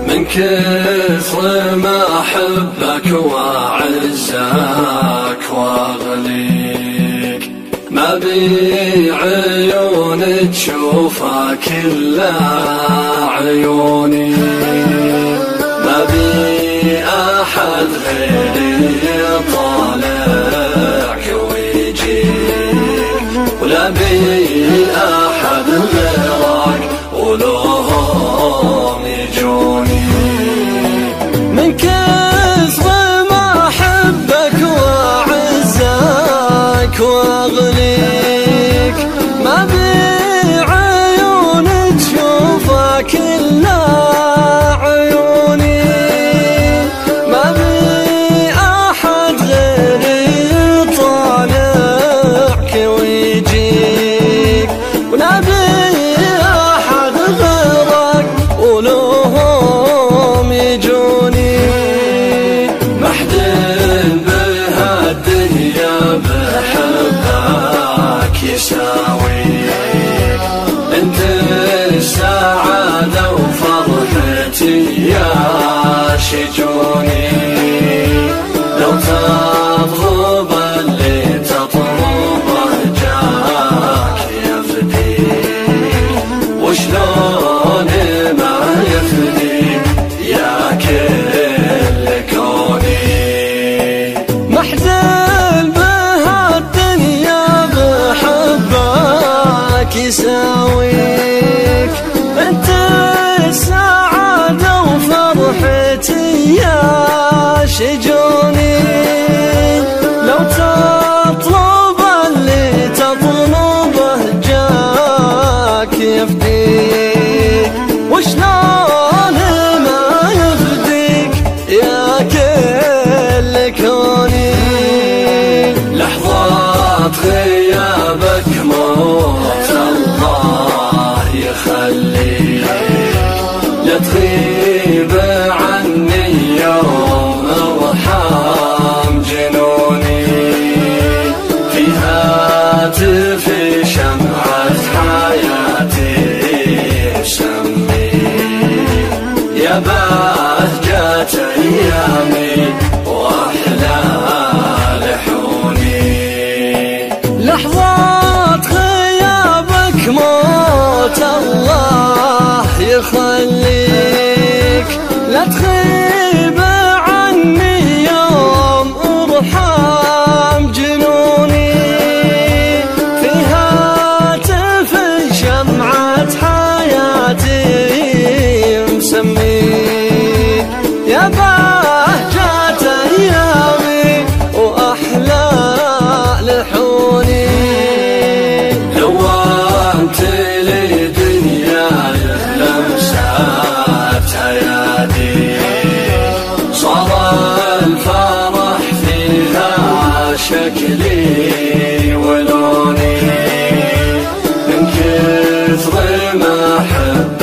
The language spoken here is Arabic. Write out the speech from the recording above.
من كثر ما أحبك وأعزك وأغليك ما بي عيون تشوفك إلا عيوني، ما بي أحد غيري يطالعك ويجيك، ولا بي أحد غيرك ولهم يجوني. من كثر ما أحبك وأعزك وأغليك ما بي عيون تشوفك إلا عيوني، ما بي أحد غيري يطالعك ويجيك، ولا بي أحد غيرك ولهم يجوني. محدن بهالدنيا بحبك يساويك، انت السعادة وفرحتي يا شجوني. لو تطلب اللي تطلبه جاك يفديك، وشلون ما يفديك يا كل كوني. محزن بهالدنيا بحبك يساويك، انت السعادة وفرحتي يا شجوني. لو تطلب اللي تطلبه جاك يفديك، وشلون ما يفديك يا كل كوني. لحظات غيابك موت الله يخليك، لا تغيب عني يوم ارحم جنوني. في هاتف شمعة حياتي مسميك، يا بهجة أيامي وأحلى لحوني. لحظات غيابك موت الله يخليك، لا تغيب عني يوم ارحم جنوني. في هاتف شمعة حياتي مسميك، يا بهجة أيامي وأحلى لحوني. لوانت لي دنياي لمسات حياتي، صار الفرح فيها شكلي ولوني. من كثر ما أحب